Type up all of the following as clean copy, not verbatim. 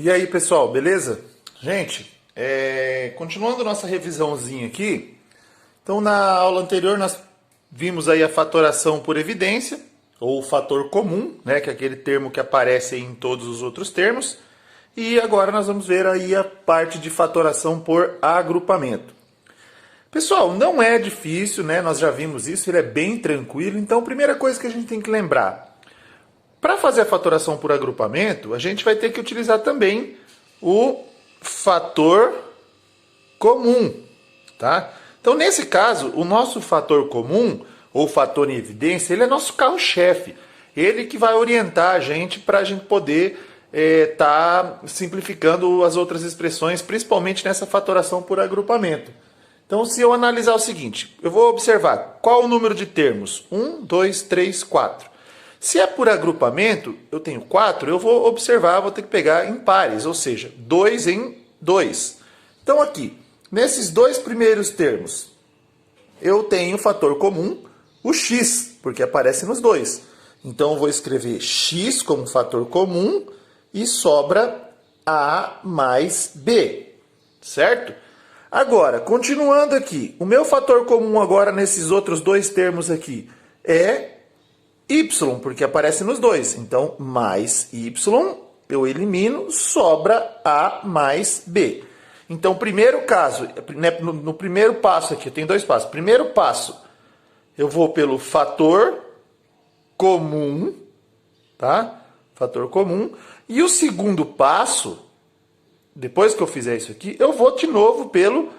E aí, pessoal, beleza? Gente, continuando nossa revisãozinha aqui, então na aula anterior nós vimos aí a fatoração por evidência, ou fator comum, né, que é aquele termo que aparece em todos os outros termos, e agora nós vamos ver aí a parte de fatoração por agrupamento. Pessoal, não é difícil, né? Nós já vimos isso, ele é bem tranquilo, então a primeira coisa que a gente tem que lembrar, para fazer a fatoração por agrupamento, a gente vai ter que utilizar também o fator comum, tá? Então, nesse caso, o nosso fator comum, ou fator em evidência, ele é nosso carro-chefe. Ele que vai orientar a gente para a gente poder tá simplificando as outras expressões, principalmente nessa fatoração por agrupamento. Então, se eu analisar o seguinte, eu vou observar qual o número de termos? 1, 2, 3, 4. Se é por agrupamento, eu tenho 4, eu vou observar, vou ter que pegar em pares, ou seja, 2 em 2. Então aqui, nesses dois primeiros termos, eu tenho o fator comum, o x, porque aparece nos dois. Então eu vou escrever x como fator comum e sobra a mais b, certo? Agora, continuando aqui, o meu fator comum agora nesses outros dois termos aqui é y, porque aparece nos dois. Então, mais y, eu elimino, sobra a mais b. Então, primeiro caso, no primeiro passo aqui, eu tenho dois passos. Primeiro passo, eu vou pelo fator comum, tá? Fator comum. E o segundo passo, depois que eu fizer isso aqui, eu vou de novo pelo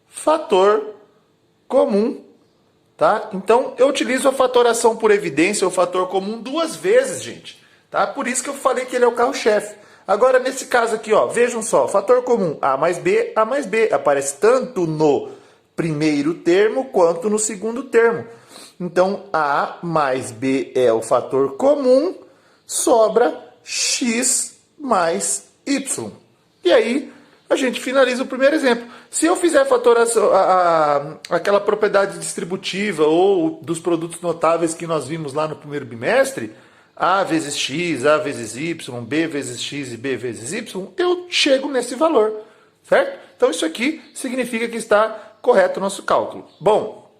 fator comum. Tá? Então, eu utilizo a fatoração por evidência, o fator comum, duas vezes, gente. Tá? Por isso que eu falei que ele é o carro-chefe. Agora, nesse caso aqui, ó, vejam só, fator comum, A mais B, aparece tanto no primeiro termo quanto no segundo termo. Então, A mais B é o fator comum, sobra x mais y. E aí, a gente finaliza o primeiro exemplo. Se eu fizer a fatoração, aquela propriedade distributiva ou dos produtos notáveis que nós vimos lá no primeiro bimestre, A vezes X, A vezes Y, B vezes X e B vezes Y, eu chego nesse valor, certo? Então isso aqui significa que está correto o nosso cálculo. Bom,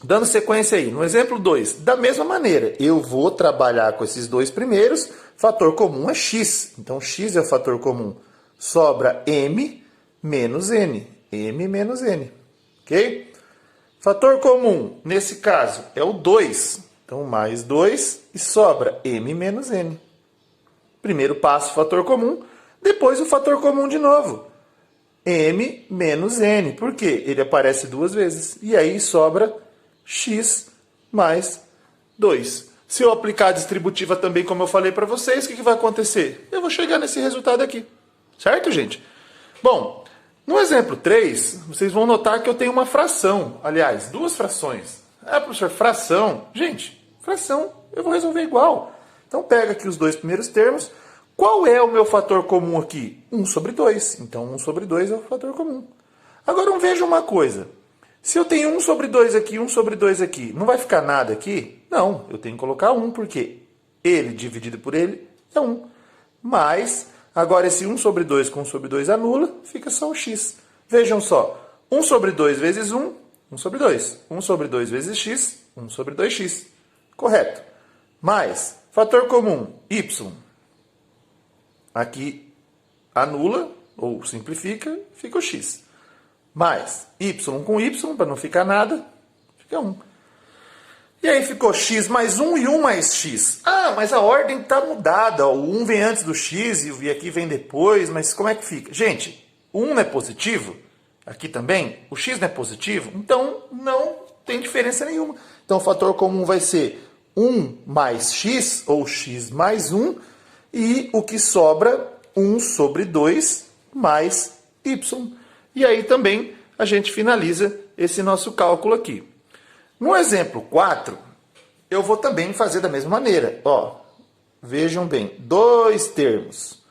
dando sequência aí, no exemplo 2, da mesma maneira, eu vou trabalhar com esses dois primeiros, fator comum é X, então X é o fator comum, sobra M menos N. M menos N. Ok? Fator comum, nesse caso, é o 2. Então, mais 2 e sobra M menos N. Primeiro passo, fator comum. Depois, o fator comum de novo. M menos N. Por quê? Ele aparece duas vezes. E aí, sobra X mais 2. Se eu aplicar a distributiva também, como eu falei para vocês, o que vai acontecer? Eu vou chegar nesse resultado aqui. Certo, gente? Bom, no exemplo 3, vocês vão notar que eu tenho uma fração. Aliás, duas frações. Ah, professor, fração. Gente, fração eu vou resolver igual. Então, pega aqui os dois primeiros termos. Qual é o meu fator comum aqui? 1 sobre 2. Então, 1 sobre 2 é o fator comum. Agora, veja uma coisa. Se eu tenho 1 sobre 2 aqui, 1 sobre 2 aqui, não vai ficar nada aqui? Não, eu tenho que colocar 1, porque ele dividido por ele é 1. Mas, agora esse 1 sobre 2 com 1 sobre 2 anula, fica só o x. Vejam só, 1 sobre 2 vezes 1, 1 sobre 2. 1 sobre 2 vezes x, 1 sobre 2x. Correto. Mais, fator comum, y. Aqui anula, ou simplifica, fica o x. Mais y com y, para não ficar nada, fica 1. E aí ficou x mais 1 e 1 mais x. Ah, mas a ordem está mudada. O 1 vem antes do x e aqui vem depois, mas como é que fica? Gente, o 1 não é positivo, aqui também, o x não é positivo, então não tem diferença nenhuma. Então o fator comum vai ser 1 mais x, ou x mais 1, e o que sobra, 1 sobre 2 mais y. E aí também a gente finaliza esse nosso cálculo aqui. No exemplo 4, eu vou também fazer da mesma maneira. Ó, vejam bem, dois termos.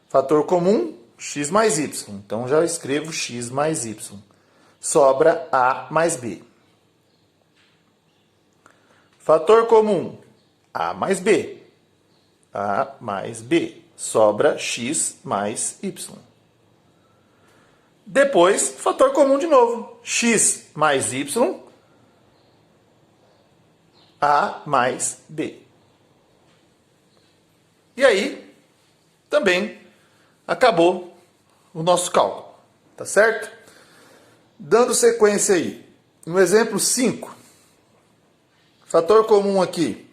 Fator comum, x mais y. Então, já escrevo x mais y. Sobra a mais b. Fator comum, a mais b. A mais b. sobra x mais y. Depois, fator comum de novo, x mais y, a mais b. E aí, também acabou o nosso cálculo, tá certo? Dando sequência aí, no exemplo 5, fator comum aqui,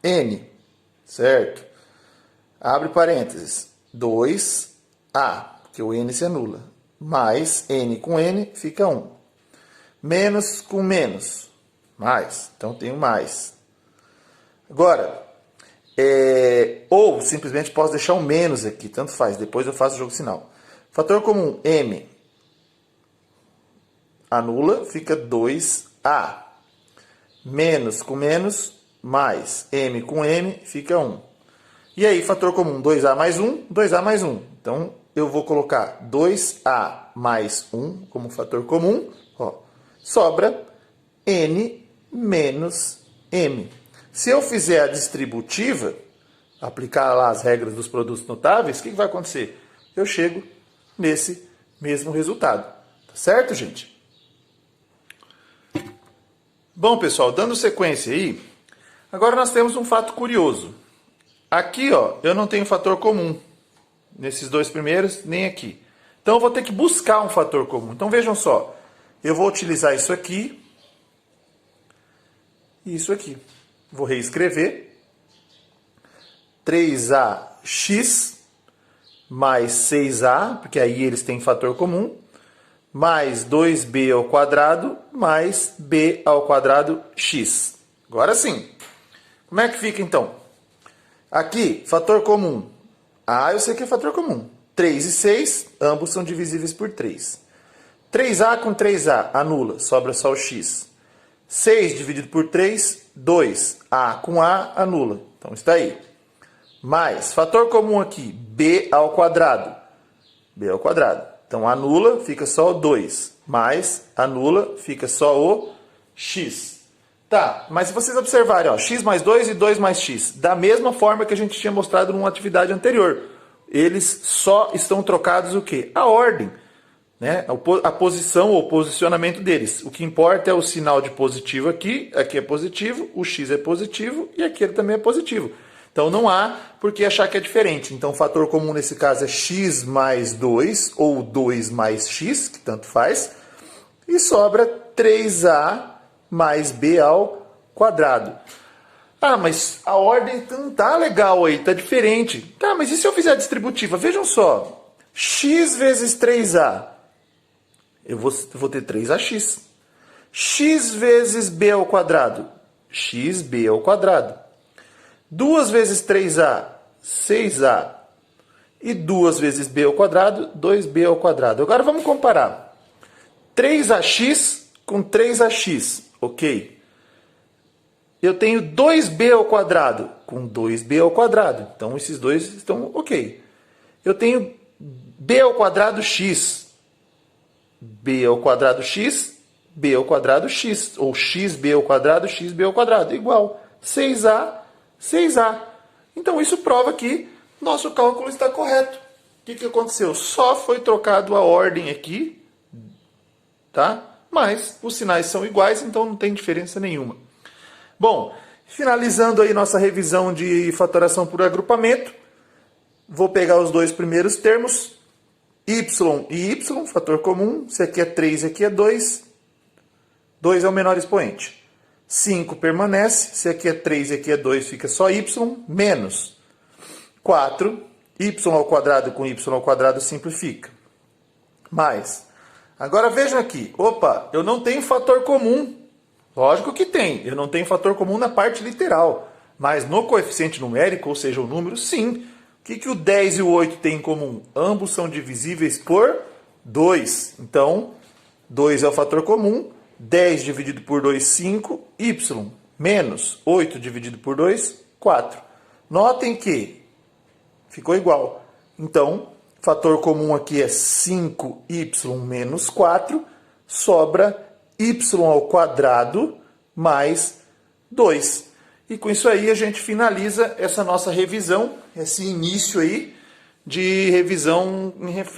n, certo? Abre parênteses, 2a, porque o n se anula, mais n com n fica 1. Menos com menos, mais, então tenho mais. Agora, ou simplesmente posso deixar um menos aqui, tanto faz, depois eu faço o jogo sinal. Fator comum m anula, fica 2a. Menos com menos, mais m com m, fica 1. E aí, fator comum 2a mais 1, 2a mais 1. Então, eu vou colocar 2a mais 1 como fator comum, ó, sobra n menos m. Se eu fizer a distributiva, aplicar lá as regras dos produtos notáveis, o que vai acontecer? Eu chego nesse mesmo resultado. Tá certo, gente? Bom, pessoal, dando sequência aí, agora nós temos um fato curioso. Aqui, ó, eu não tenho fator comum. Nesses dois primeiros, nem aqui. Então, eu vou ter que buscar um fator comum. Então, vejam só. Eu vou utilizar isso aqui e isso aqui. Vou reescrever. 3ax mais 6a, porque aí eles têm fator comum, mais 2b ao quadrado, mais b ao quadrado x. Agora sim. Como é que fica, então? Aqui, fator comum. Ah, eu sei que é fator comum. 3 e 6, ambos são divisíveis por 3. 3a com 3a, anula, sobra só o x. 6 dividido por 3, 2. A com a, anula. Então, está aí. Mais, fator comum aqui, b ao quadrado. b ao quadrado. Então, anula, fica só o 2. Mais, anula, fica só o x. Tá, mas se vocês observarem, ó, x mais 2 e 2 mais x, da mesma forma que a gente tinha mostrado numa atividade anterior. Eles só estão trocados o quê? A ordem, né? A posição ou posicionamento deles. O que importa é o sinal de positivo aqui, aqui é positivo, o x é positivo e aqui ele também é positivo. Então não há por que achar que é diferente. Então o fator comum nesse caso é x mais 2 ou 2 mais x, que tanto faz, e sobra 3a mais b ao quadrado. Ah, mas a ordem não tá legal aí, tá diferente. Tá, mas e se eu fizer a distributiva? Vejam só. X vezes 3a. Eu vou ter 3ax. X vezes b ao quadrado. Xb ao quadrado. 2 vezes 3a, 6a. E 2 vezes b ao quadrado, 2b ao quadrado. Agora vamos comparar. 3ax com 3ax. Ok? Eu tenho 2b ao quadrado com 2b ao quadrado. Então, esses dois estão ok. Eu tenho b ao quadrado x. b ao quadrado x, b ao quadrado x. Ou xb ao quadrado, xb ao quadrado. Igual 6a, 6a. Então, isso prova que nosso cálculo está correto. O que aconteceu? Só foi trocado a ordem aqui, tá? Mas os sinais são iguais, então não tem diferença nenhuma. Bom, finalizando aí nossa revisão de fatoração por agrupamento, vou pegar os dois primeiros termos, y e y, fator comum, se aqui é 3 e aqui é 2, 2 é o menor expoente. 5 permanece, se aqui é 3 e aqui é 2, fica só y, menos 4, y ao quadrado com y ao quadrado simplifica, mais. Agora vejam aqui, opa, eu não tenho fator comum. Lógico que tem, eu não tenho fator comum na parte literal, mas no coeficiente numérico, ou seja, o número, sim. O que o 10 e o 8 têm em comum? Ambos são divisíveis por 2. Então, 2 é o fator comum, 10 dividido por 2, 5, y, menos 8 dividido por 2, 4. Notem que ficou igual. Então, fator comum aqui é 5y menos 4, sobra y ao quadrado mais 2. E com isso aí a gente finaliza essa nossa revisão, esse início aí de revisão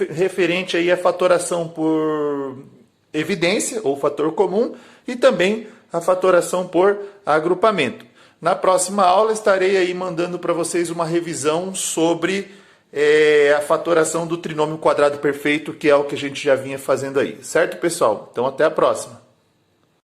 referente aí à fatoração por evidência ou fator comum e também a fatoração por agrupamento. Na próxima aula estarei aí mandando para vocês uma revisão sobre a fatoração do trinômio quadrado perfeito, que é o que a gente já vinha fazendo aí. Certo, pessoal? Então até a próxima.